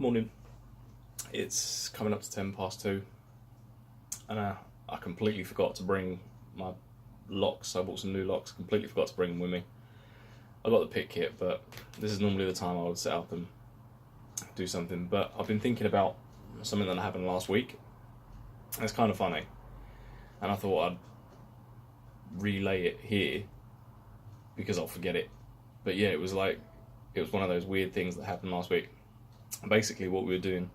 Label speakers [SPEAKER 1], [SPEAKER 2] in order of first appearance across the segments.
[SPEAKER 1] Morning. It's coming up to 2:10, and I completely forgot to bring my locks. I bought some new locks, completely forgot to bring them with me. I got the pit kit, but this is normally the time I would set up and do something. But I've been thinking about something that happened last week, and it's kind of funny. And I thought I'd relay it here because I'll forget it. But yeah, it was one of those weird things that happened last week. Basically, what we were doing,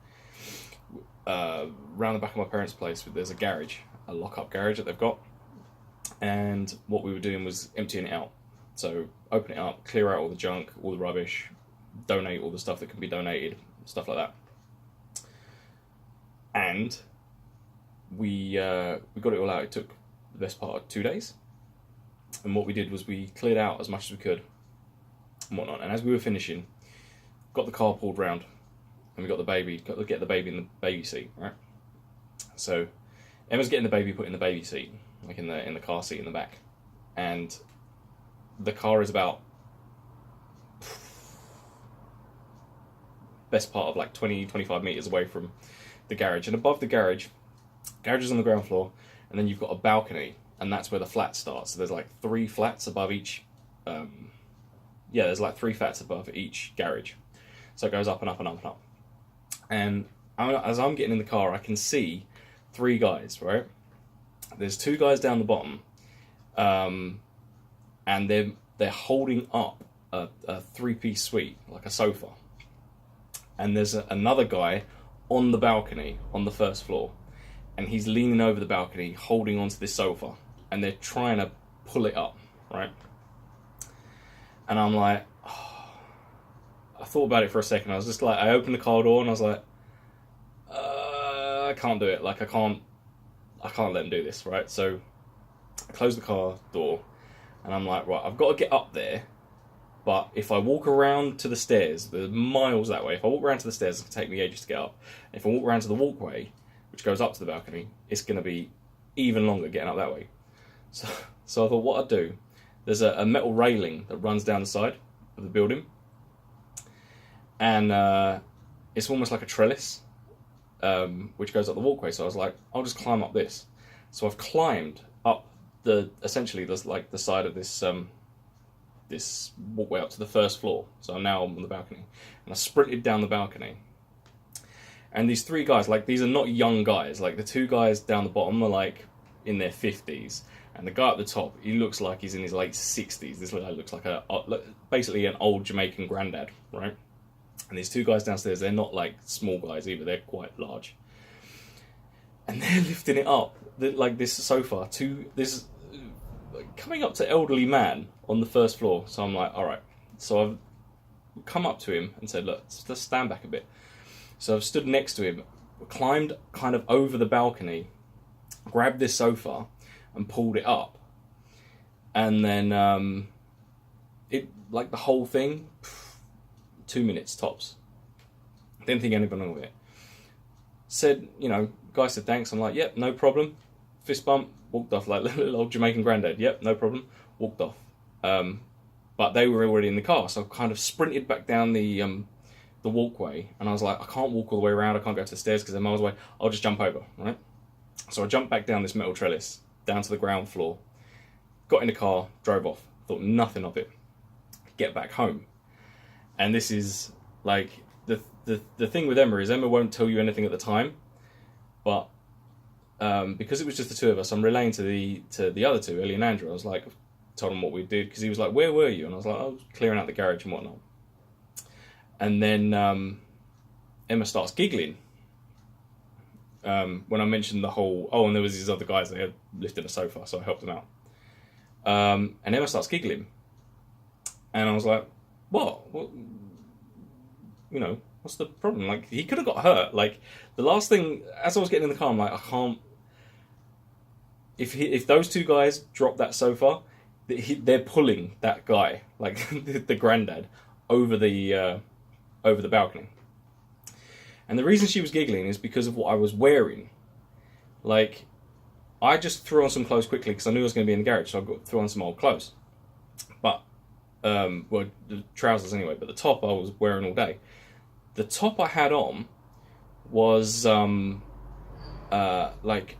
[SPEAKER 1] around the back of my parents' place, there's a garage, a lock-up garage that they've got, and what we were doing was emptying it out. So open it up, clear out all the junk, all the rubbish, donate all the stuff that can be donated, stuff like that. And we got it all out. It took the best part of 2 days, and what we did was we cleared out as much as we could and whatnot. And as we were finishing, got the car pulled round. And we got the baby, get the baby in the baby seat, right? So Emma's getting the baby put in the baby seat, like in the car seat in the back. And the car is about best part of like 20-25 meters away from the garage. And above the garage is on the ground floor, and then you've got a balcony, and that's where the flat starts. So there's like 3 flats above each, there's like 3 flats above each garage. So it goes up and up and up and up. And as I'm getting in the car, I can see 3 guys, right? There's 2 guys down the bottom, and they're holding up a 3-piece suite, like a sofa. And there's another guy on the balcony on the first floor, and he's leaning over the balcony, holding onto this sofa, and they're trying to pull it up, right? And I'm like, I thought about it for a second. I was just like, I opened the car door and I was like, I can't do it. Like, I can't let them do this, right? So I closed the car door and I'm like, right, I've got to get up there. But if I walk around to the stairs, they're miles that way. If I walk around to the stairs, it's going to take me ages to get up. If I walk around to the walkway, which goes up to the balcony, it's going to be even longer getting up that way. So I thought what I'd do, there's a metal railing that runs down the side of the building. And it's almost like a trellis, which goes up the walkway. So I was like, I'll just climb up this. So I've climbed up essentially there's like the side of this this walkway up to the first floor. So I'm now on the balcony, and I sprinted down the balcony. And these 3 guys, like, these are not young guys. Like, the 2 guys down the bottom are like in their 50s, and the guy at the top, he looks like he's in his late 60s. This guy looks like basically an old Jamaican granddad, right? And these 2 guys downstairs, they're not like small guys either, they're quite large. And they're lifting it up, like this sofa, to this, coming up to elderly man on the first floor. So I'm like, alright. So I've come up to him and said, look, let's stand back a bit. So I've stood next to him, climbed kind of over the balcony, grabbed this sofa and pulled it up. And then, like the whole thing, 2 minutes tops. Didn't think anything wrong with it. Said, guy said thanks. I'm like, yep, no problem. Fist bump, walked off like little old Jamaican granddad. Yep, no problem. Walked off. But they were already in the car, so I kind of sprinted back down the walkway, and I was like, I can't walk all the way around. I can't go to the stairs because they're miles away. I'll just jump over, right? So I jumped back down this metal trellis down to the ground floor. Got in the car, drove off. Thought nothing of it. Get back home. And this is like the thing with Emma is Emma won't tell you anything at the time, but because it was just the 2 of us, I'm relaying to the other 2, Ellie and Andrew. I was like, told him what we did, because he was like, where were you? And I was like, I was clearing out the garage and whatnot. And then Emma starts giggling when I mentioned the whole, and there was these other guys, they had lifted a sofa, so I helped them out. And Emma starts giggling, and I was like, what, what's the problem? Like, he could have got hurt. Like, the last thing, as I was getting in the car, I'm like, I can't, if those 2 guys drop that sofa, they're pulling that guy, like the granddad, over the balcony. And the reason she was giggling is because of what I was wearing. Like, I just threw on some clothes quickly because I knew I was going to be in the garage, so I threw on some old clothes. But, the trousers anyway, but the top I was wearing all day. the top I had on was like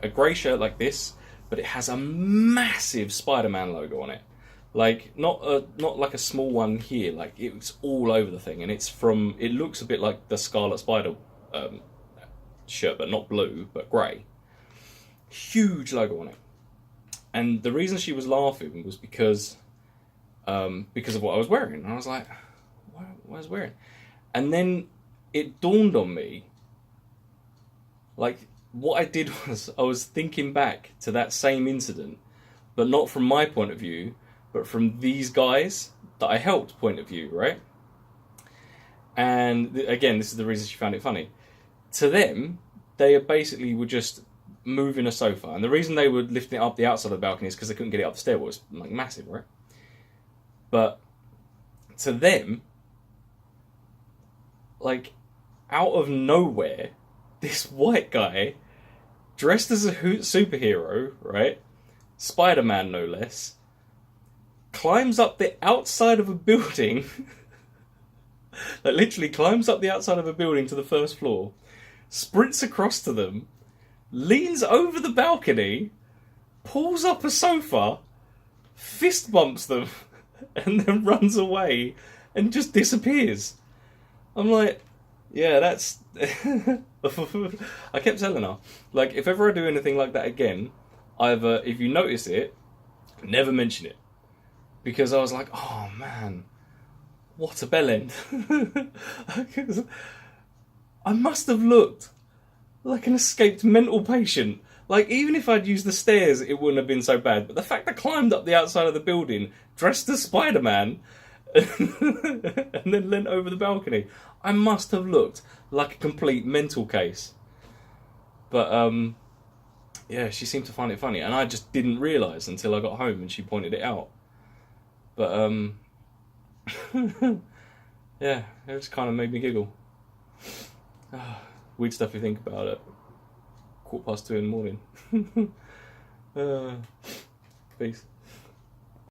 [SPEAKER 1] a grey shirt like this, but it has a massive Spider-Man logo on it. Like not like a small one here. Like it's all over the thing, and it's from. It looks a bit like the Scarlet Spider shirt, but not blue, but grey. Huge logo on it, and the reason she was laughing was because of what I was wearing, and I was like, what I was wearing, and then it dawned on me. Like what I did was I was thinking back to that same incident, but not from my point of view, but from these guys that I helped point of view, right? And again, this is the reason she found it funny. To them, they basically were just moving a sofa, and the reason they were lifting it up the outside of the balcony is because they couldn't get it up the stairwell. It's like massive, right? But to them, like out of nowhere, this white guy dressed as a superhero, right? Spider-Man, no less, climbs up the outside of a building, like literally climbs up the outside of a building to the first floor, sprints across to them, leans over the balcony, pulls up a sofa, fist bumps them, and then runs away and just disappears. I'm like, yeah, that's... I kept telling her, like, if ever I do anything like that again, either, if you notice it, never mention it. Because I was like, oh man, what a bellend. I must have looked like an escaped mental patient. Like, even if I'd used the stairs, it wouldn't have been so bad. But the fact I climbed up the outside of the building, dressed as Spider-Man, and then leant over the balcony, I must have looked like a complete mental case. But, yeah, she seemed to find it funny. And I just didn't realise until I got home and she pointed it out. But, yeah, it just kind of made me giggle. Weird stuff you think about it. 2:15 in the morning. Peace.